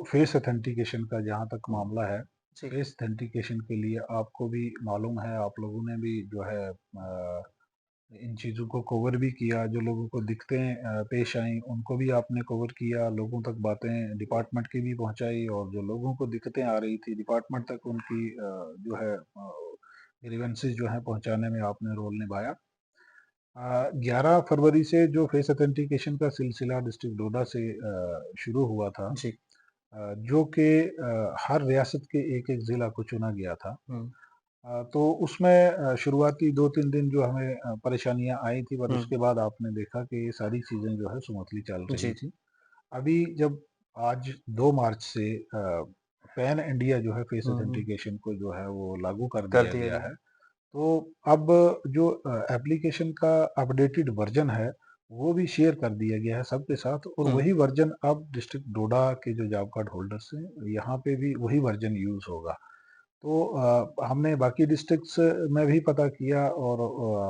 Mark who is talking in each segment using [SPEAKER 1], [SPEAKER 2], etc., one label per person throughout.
[SPEAKER 1] Face authentication का जहाँ तक
[SPEAKER 2] हुँ,
[SPEAKER 1] मामला है,
[SPEAKER 2] जी।
[SPEAKER 1] फेस ऑथेंटिकेशन के लिए आपको भी मालूम है, आप लोगों ने भी जो है इन चीज़ों को कवर भी किया, जो लोगों को दिक्कतें पेश आईं, उनको भी आपने कवर किया, लोगों तक बातें डिपार्टमेंट की भी पहुँचाई और जो लोगों को दिक्कतें आ रही थी, डिपार्टमेंट तक उनकी जो है ग्रीवेंसेस जो हैं पहुँचाने में आपने रोल निभाया। 11 फरवरी से जो फेस ऑथेंटिकेशन का सिलसिला डिस्ट्रिक्ट डोडा से शुरू हुआ था,
[SPEAKER 2] जी।
[SPEAKER 1] जो कि हर रियासत के एक-एक ज़िला को चुना गया था।
[SPEAKER 2] हुँ,
[SPEAKER 1] तो उसमें शुरुआती 2-3 दिन जो हमें परेशानियाँ आई थी, पर
[SPEAKER 2] हुँ,
[SPEAKER 1] उसके बाद आपने देखा कि ये सारी चीज़ें जो है स्मूथली चल रही
[SPEAKER 2] जी।
[SPEAKER 1] थी। अभी जब आज 2 मार्च से पैन इंडिया जो है फेस
[SPEAKER 2] हुँ, हुँ,
[SPEAKER 1] ऑथेंटिकेशन को जो है वो लागू कर
[SPEAKER 2] कर
[SPEAKER 1] दिया
[SPEAKER 2] दिया
[SPEAKER 1] गया
[SPEAKER 2] गया।
[SPEAKER 1] है। तो अब जो एप्लीकेशन का अपडेटेड वर्ज़न है, वो भी शेयर कर दिया गया है सबके साथ और
[SPEAKER 2] हुँ,
[SPEAKER 1] वही वर्ज़न अब डिस्ट्रिक्ट डोडा के जो जॉब कार्ड होल्डर्स हैं, यहाँ पे भी वही वर्ज़न यूज़ होगा। तो हमने बाकी डिस्ट्रिक्ट्स में भी पता किया और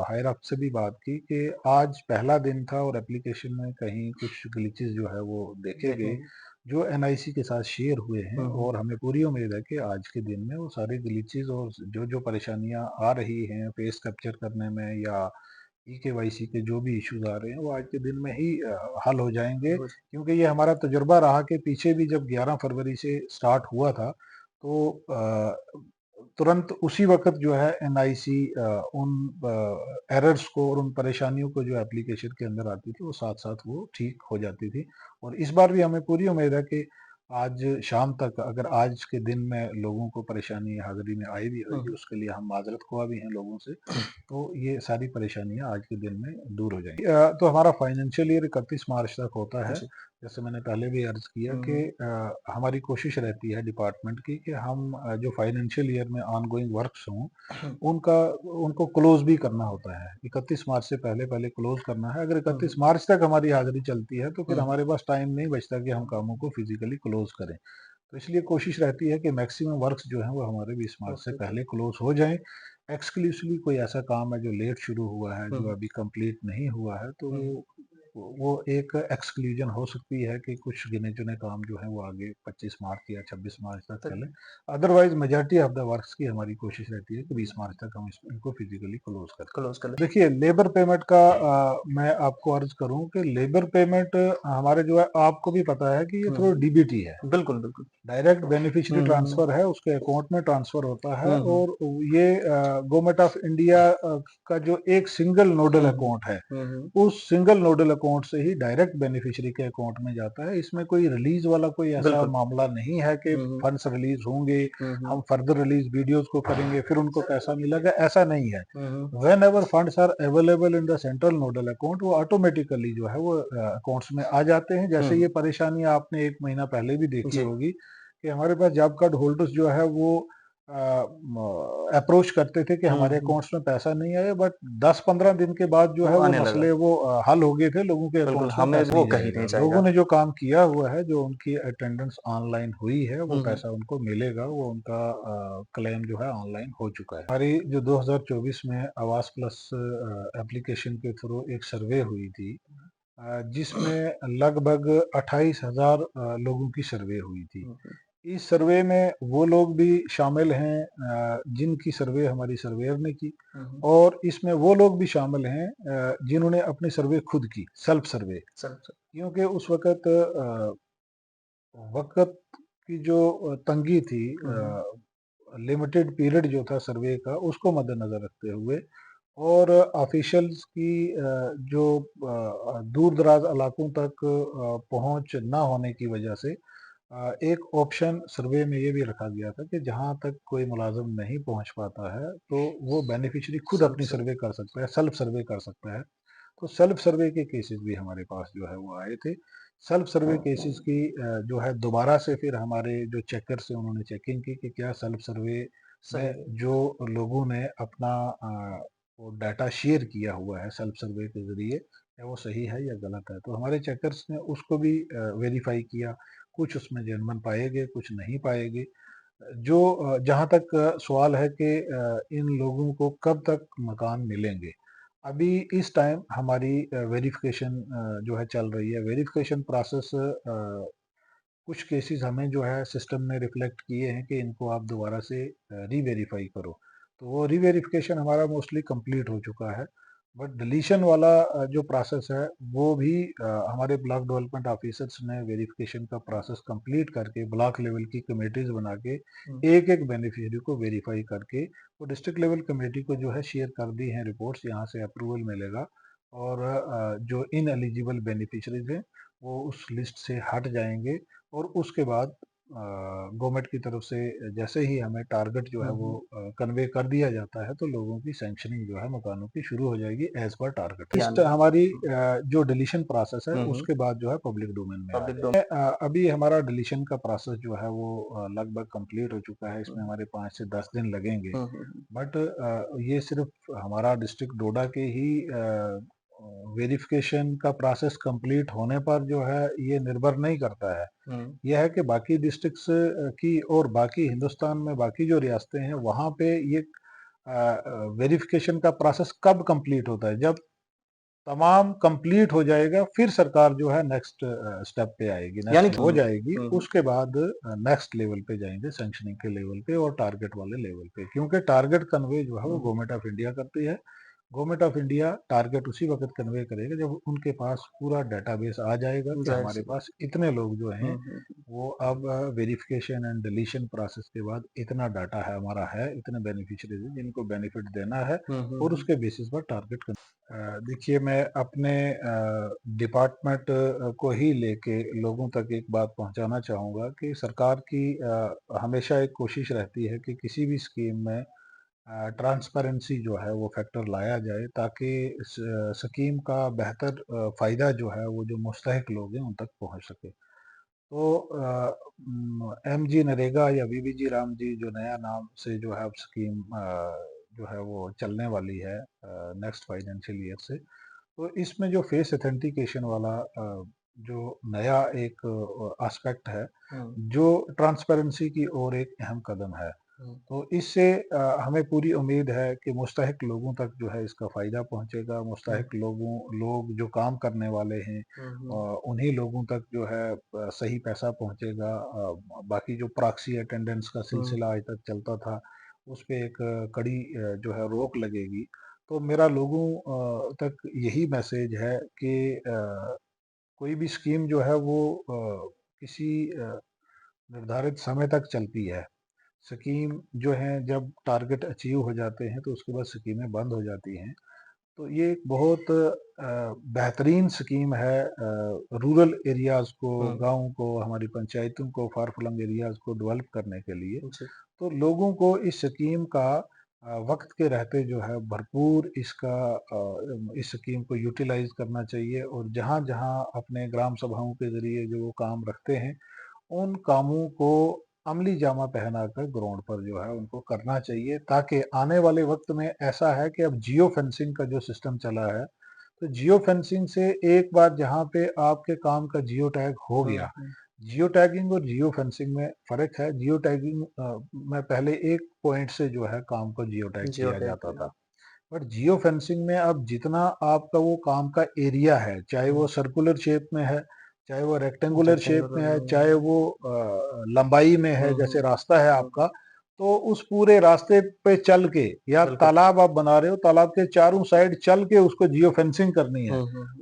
[SPEAKER 1] हायर अप से भी बात की कि आज पहला दिन था और एप्लीकेशन में कहीं कुछ ग्लिचेस जो है वो देखे
[SPEAKER 2] देखे
[SPEAKER 1] गए,
[SPEAKER 2] हैं।
[SPEAKER 1] जो एनआईसी के साथ शेयर हुए हैं
[SPEAKER 2] हुँ, हुँ,
[SPEAKER 1] और हमें पूरी उम्मीद है कि आज के दिन में वो सारे ग्लिचेस और जो-जो परेशानियाँ आ रही हैं फेस कैप्चर करने में या ई-केवाईसी के जो भी इश्यूज़ आ रहे हैं, वो आज के दिन में ही हल हो जाएँगे।
[SPEAKER 2] हो
[SPEAKER 1] क्योंकि ये हमारा तजुर्बा रहा कि पीछे भी जब 11 फरवरी से स्टार्ट हुआ था, तो तुरंत उसी वक़्त जो है एनआईसी उन एरर्स को और उन परेशानियों को जो एप्लीकेशन के अंदर आती थी, वो साथ-साथ वो ठीक हो जाती थी। और इस बार भी हमें पूरी उम्मीद है कि आज शाम तक अगर आज के दिन में लोगों को परेशानी हाज़िरी में आई भी
[SPEAKER 2] हुँ,
[SPEAKER 1] होगी,
[SPEAKER 2] हुँ,
[SPEAKER 1] उसके लिए हम माज़रत ख़्वाह भी हैं लोगों से। तो ये सारी परेशानियाँ आज के दिन में दूर हो जाएँगी। तो हमारा फाइनेंशियल ईयर 31 मार्च तक होता है।
[SPEAKER 2] जी।
[SPEAKER 1] जैसे मैंने पहले भी अर्ज़ किया
[SPEAKER 2] हुँ,
[SPEAKER 1] कि
[SPEAKER 2] हुँ,
[SPEAKER 1] हमारी कोशिश रहती है डिपार्टमेंट की कि हम जो फाइनेंशियल ईयर में ऑनगोइंग वर्क्स हों, उनका उनको क्लोज़ भी करना होता है। 31 मार्च से पहले-पहले क्लोज़ करना है। अगर
[SPEAKER 2] हुँ,
[SPEAKER 1] 31
[SPEAKER 2] हुँ,
[SPEAKER 1] मार्च तक हमारी हाज़िरी चलती है, तो फिर
[SPEAKER 2] हुँ,
[SPEAKER 1] हमारे पास टाइम नहीं बचता कि हम कामों को फिज़िकली क्लोज़ करें। तो इसलिए कोशिश रहती है कि मैक्सिमम वर्क्स जो हैं वो हमारे 20 मार्च से
[SPEAKER 2] ओके, ओके।
[SPEAKER 1] पहले क्लोज़ हो जाएँ। एक्सक्लूसिवली कोई ऐसा काम है जो लेट शुरू हुआ है,
[SPEAKER 2] हुँ,
[SPEAKER 1] जो
[SPEAKER 2] हुँ,
[SPEAKER 1] अभी कंप्लीट नहीं हुआ है, तो
[SPEAKER 2] हुँ, हुँ,
[SPEAKER 1] वो एक एक्सक्लूज़न हो सकती है कि कुछ गिने-चुने काम जो हैं वो आगे 25 मार्च या 26 मार्च तक
[SPEAKER 2] तक
[SPEAKER 1] चलें। Otherwise majority of the works की हमारी कोशिश रहती है कि 20 मार्च तक हम इनको फिज़िकली क्लोज़ कर दें।
[SPEAKER 2] क्लोज़ कर लें।
[SPEAKER 1] देखिए, लेबर पेमेंट का मैं आपको अर्ज़ करूँ कि लेबर पेमेंट हमारे जो है आपको भी पता है कि ये
[SPEAKER 2] हुँ,
[SPEAKER 1] थोड़ा
[SPEAKER 2] हुँ,
[SPEAKER 1] डीबीटी है।
[SPEAKER 2] बिल्कुल, बिल्कुल।
[SPEAKER 1] डायरेक्ट बेनिफिशियरी
[SPEAKER 2] हुँ, हुँ,
[SPEAKER 1] ट्रांसफर है, उसके अकाउंट में ट्रांसफर होता है
[SPEAKER 2] हुँ, हुँ,
[SPEAKER 1] और ये गवर्नमेंट ऑफ इंडिया का जो एक सिंगल नोडल
[SPEAKER 2] हुँ, हुँ,
[SPEAKER 1] अकाउंट है,
[SPEAKER 2] हुँ, हुँ,
[SPEAKER 1] उस सिंगल नोडल अकाउंट से ही डायरेक्ट बेनिफिशियरी के अकाउंट में जाता है। इसमें कोई रिलीज़ वाला कोई ऐसा
[SPEAKER 2] बिल्कुल।
[SPEAKER 1] मामला नहीं है कि
[SPEAKER 2] हुँ, हुँ,
[SPEAKER 1] फंड्स रिलीज़ होंगे,
[SPEAKER 2] हुँ, हुँ,
[SPEAKER 1] हम फर्दर रिलीज़ वीडियोज़ को करेंगे, फिर उनको पैसा मिलेगा, ऐसा नहीं है।
[SPEAKER 2] Hmm, hmm,
[SPEAKER 1] whenever funds are available in the central nodal account, वो ऑटोमेटिकली जो है वो अकाउंट्स में आ जाते हैं।
[SPEAKER 2] हुँ,
[SPEAKER 1] जैसे ये
[SPEAKER 2] हुँ,
[SPEAKER 1] परेशानी आपने 1 महीना पहले भी देखी
[SPEAKER 2] जी,
[SPEAKER 1] होगी कि हमारे पास जॉब कार्ड होल्डर्स जो है वो अप्रोच करते थे कि
[SPEAKER 2] हुँ,
[SPEAKER 1] हमारे
[SPEAKER 2] हुँ,
[SPEAKER 1] अकाउंट्स में पैसा नहीं आया, बट 10-15 दिन के बाद जो
[SPEAKER 2] वो
[SPEAKER 1] है वो
[SPEAKER 2] आने लगा।
[SPEAKER 1] मसले वो हल हो गए थे, लोगों के
[SPEAKER 2] बिल्कुल,
[SPEAKER 1] अकाउंट्स में
[SPEAKER 2] हमें
[SPEAKER 1] पैसा
[SPEAKER 2] वो
[SPEAKER 1] नहीं
[SPEAKER 2] कहीं नहीं
[SPEAKER 1] जाएगा। लोगों
[SPEAKER 2] जाएगा।
[SPEAKER 1] ने जो काम किया हुआ है, जो उनकी अटेंडेंस ऑनलाइन हुई है, वो
[SPEAKER 2] हुँ, हुँ,
[SPEAKER 1] पैसा उनको मिलेगा, वो उनका क्लेम जो है ऑनलाइन हो चुका है। हमारी जो 2024 में आवास प्लस एप्लीकेशन के थ्रू एक सर्वे हुई थी, जिसमें लगभग 28,000 लोगों की सर्वे हुई थी।
[SPEAKER 2] हुँ, हुँ,
[SPEAKER 1] इस सर्वे में वो लोग भी शामिल हैं जिनकी सर्वे हमारी सर्वेयर ने की
[SPEAKER 2] हुँ, हुँ,
[SPEAKER 1] और इसमें वो लोग भी शामिल हैं जिन्होंने अपनी सर्वे खुद की, सेल्फ सर्वे।
[SPEAKER 2] सब सब
[SPEAKER 1] क्योंकि उस वक़्त वक़्त की जो तंगी थी,
[SPEAKER 2] हुँ, हुँ,
[SPEAKER 1] लिमिटेड पीरियड जो था सर्वे का, उसको मद्देनज़र रखते हुए और ऑफिशियल्स की जो दूर-दराज़ इलाकों तक पहुँच ना होने की वजह से एक ऑप्शन सर्वे में ये भी रखा गया था कि जहाँ तक कोई मुलाज़िम नहीं पहुँच पाता है, तो वो बेनिफिशियरी खुद
[SPEAKER 2] सब
[SPEAKER 1] अपनी
[SPEAKER 2] सब
[SPEAKER 1] सर्वे कर सकता है, सेल्फ सर्वे कर सकता है। तो सेल्फ सर्वे के केसेस भी हमारे पास जो है वो आए थे। सेल्फ सर्वे केसेस की जो है दोबारा से फिर हमारे जो चेकर्स हैं उन्होंने चेकिंग की कि क्या सेल्फ सर्वे
[SPEAKER 2] सही
[SPEAKER 1] में
[SPEAKER 2] है।
[SPEAKER 1] जो लोगों ने अपना वो डाटा शेयर किया हुआ है सेल्फ सर्वे के ज़रिए, क्या वो सही है या गलत है? तो हमारे चेकर्स ने उसको भी वेरीफ़ाई किया। कुछ उसमें जेन्युइन पाए गए, कुछ नहीं पाए गए। जो जहाँ तक सवाल है कि इन लोगों को कब तक मकान मिलेंगे? अभी इस टाइम हमारी वेरिफ़िकेशन जो है चल रही है। वेरिफ़िकेशन प्रोसेस कुछ केसेस हमें जो है सिस्टम ने रिफ्लेक्ट किए हैं कि इनको आप दोबारा से री-वेरीफाई करो। तो वो री-वेरिफिकेशन हमारा मोस्टली कंप्लीट हो चुका है। बट डिलीशन वाला जो प्रोसेस है वो भी हमारे ब्लॉक डेवलपमेंट ऑफिसर्स ने वेरिफिकेशन का प्रोसेस कंप्लीट करके ब्लॉक लेवल की कमेटीज बना के एक-एक बेनिफिशियरी को वेरीफाई करके वो डिस्ट्रिक्ट लेवल कमेटी को जो है शेयर कर दी हैं रिपोर्ट्स, यहाँ से अप्रूवल मिलेगा और जो इनएलिजिबल बेनिफिशियरीज हैं वो उस लिस्ट से हट जाएँगे और उसके बाद गवर्नमेंट की तरफ से जैसे ही हमें टारगेट जो है वो कन्वे कर दिया जाता है तो लोगों की सैंक्शनिंग जो है मकानों की शुरू हो जाएगी एज पर टारगेट। लिस्ट हमारी जो डिलीशन प्रोसेस है उसके बाद जो है पब्लिक डोमेन में आ
[SPEAKER 2] पब्लिक
[SPEAKER 1] जाए। अभी हमारा डिलीशन का प्रोसेस जो है वो लगभग कंप्लीट हो चुका है। इसमें हमारे 5 से 10 दिन लगेंगे। बट ये सिर्फ हमारा डिस्ट्रिक्ट डोडा के ही वेरिफिकेशन का प्रोसेस कंप्लीट होने पर जो है ये निर्भर नहीं करता है। यह है कि बाकी डिस्ट्रिक्ट्स की और बाकी हिंदुस्तान में बाकी जो रियासतें हैं वहाँ पे ये वेरिफिकेशन का प्रोसेस कब कंप्लीट होता है, जब तमाम कंप्लीट हो जाएगा फिर सरकार जो है नेक्स्ट स्टेप पे आएगी,
[SPEAKER 2] यानी
[SPEAKER 1] नेक्स्ट हो जाएगी उसके बाद नेक्स्ट लेवल पे जाएंगे सैंक्शनिंग के लेवल पे और टारगेट वाले लेवल पे, क्योंकि टारगेट कन्वे जो है वो गवर्नमेंट ऑफ इंडिया करती है। गवर्नमेंट ऑफ इंडिया टारगेट उसी वक्त कन्वे करेगा जब उनके पास पूरा डेटाबेस आ जाएगा कि हमारे पास इतने लोग जो हैं वो अब वेरिफिकेशन एंड डिलीशन प्रोसेस के बाद इतना डाटा है हमारा है, इतने बेनिफिशियरीज हैं जिनको बेनिफिट देना है और उसके बेसिस पर टारगेट देखिए मैं अपने डिपार्टमेंट को ही लेके लोगों तक एक बात पहुंचाना चाहूँगा कि सरकार की हमेशा एक कोशिश रहती है कि किसी भी स्कीम में ट्रांसपेरेंसी जो है वो फैक्टर लाया जाए ताकि स्कीम का बेहतर फ़ायदा जो है वो जो मुस्तहिक लोग हैं उन तक पहुंच सके। तो एमजी नरेगा या वीबीजी राम जी जो नया नाम से जो है अब स्कीम जो है वो चलने वाली है नेक्स्ट फाइनेंशियल ईयर से, तो इसमें जो फेस ऑथेंटिकेशन वाला जो नया एक एस्पेक्ट है जो ट्रांसपेरेंसी की ओर एक अहम कदम है, तो इससे हमें पूरी उम्मीद है कि मुस्तहिक लोगों तक जो है इसका फ़ायदा पहुंचेगा। मुस्तहिक लोग जो काम करने वाले हैं उन्हीं लोगों तक जो है सही पैसा पहुंचेगा। बाकी जो प्रॉक्सी अटेंडेंस का सिलसिला आज तक चलता था उस पे एक कड़ी जो है रोक लगेगी। तो मेरा लोगों तक यही मैसेज है कि कोई भी स्कीम जो है वो किसी निर्धारित समय तक चलती है। स्कीम जो है जब टारगेट अचीव हो जाते हैं तो उसके बाद स्कीमें बंद हो जाती हैं। तो ये एक बहुत बेहतरीन स्कीम है रूरल एरियाज़ को, गाँव को, हमारी पंचायतों को, फार फ्लंग एरियाज़ को डेवलप करने के लिए। तो लोगों को इस स्कीम का वक़्त के रहते जो है भरपूर इस स्कीम को यूटिलाइज़ करना चाहिए और जहाँ-जहाँ अपने ग्राम सभाओं के ज़रिए जो वो काम रखते हैं, उन कामों को अमली जामा पहनाकर ग्राउंड पर जो है उनको करना चाहिए ताकि आने वाले वक्त में ऐसा है कि अब जियो फेंसिंग का जो सिस्टम चला है, तो जियो फेंसिंग से एक बार जहाँ पे आपके काम का जियो टैग हो गया, जियो टैगिंग और जियो फेंसिंग में फ़र्क है। जियो टैगिंग में पहले एक पॉइंट से जो है काम को जियो टैग किया जाता था। बट जियो फेंसिंग में अब जितना आपका वो काम का एरिया है, चाहे वो सर्कुलर शेप में है, चाहे वो रेक्टेंगुलर शेप में है, चाहे वो लंबाई में है जैसे रास्ता है आपका, तो उस पूरे रास्ते पे चल के या तालाब आप बना रहे हो, तालाब के चारों साइड चल के उसको जियो फेंसिंग करनी है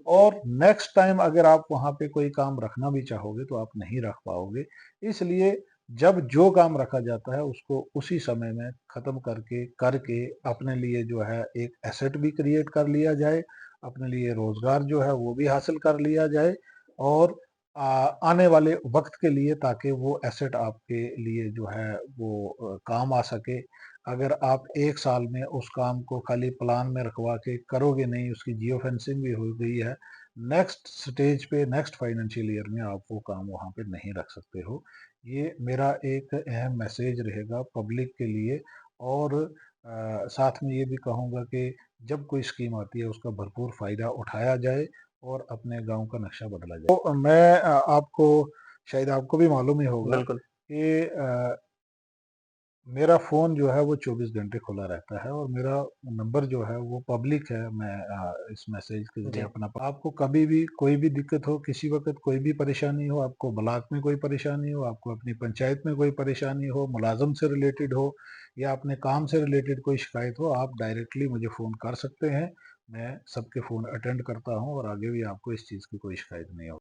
[SPEAKER 1] और नेक्स्ट टाइम अगर आप वहाँ पे कोई काम रखना भी चाहोगे तो आप नहीं रख पाओगे। इसलिए जब जो काम रखा जाता है उसको उसी समय में खत्म करके अपने लिए जो है एक एसेट भी क्रिएट कर लिया जाए, अपने लिए रोजगार जो है वो भी हासिल कर लिया जाए और आने वाले वक्त के लिए ताकि वो एसेट आपके लिए जो है वो काम आ सके। अगर आप एक साल में उस काम को खाली प्लान में रखवा के करोगे नहीं, उसकी जियो फेंसिंग भी हो गई है, नेक्स्ट स्टेज पे नेक्स्ट फाइनेंशियल ईयर में आप वो काम वहाँ पे नहीं रख सकते हो। ये मेरा एक अहम मैसेज रहेगा पब्लिक के लिए और साथ में ये भी कहूँगा कि जब कोई स्कीम आती है उसका भरपूर फ़ायदा उठाया जाए और अपने गाँव का नक्शा बदला जाए। तो मैं आपको शायद आपको भी मालूम ही होगा
[SPEAKER 2] बिल्कुल।
[SPEAKER 1] कि मेरा फ़ोन जो है वो 24 घंटे खुला रहता है और मेरा नंबर जो है वो पब्लिक है। मैं इस मैसेज के ज़रिए
[SPEAKER 2] जी।
[SPEAKER 1] अपना आपको कभी भी कोई भी दिक्कत हो, किसी वक़्त कोई भी परेशानी हो, आपको ब्लॉक में कोई परेशानी हो, आपको अपनी पंचायत में कोई परेशानी हो, मुलाज़िम से रिलेटेड हो या अपने काम से रिलेटेड कोई शिकायत हो, आप डायरेक्टली मुझे फ़ोन कर सकते हैं। मैं सबके फ़ोन अटेंड करता हूँ और आगे भी आपको इस चीज़ की कोई शिकायत नहीं होगी।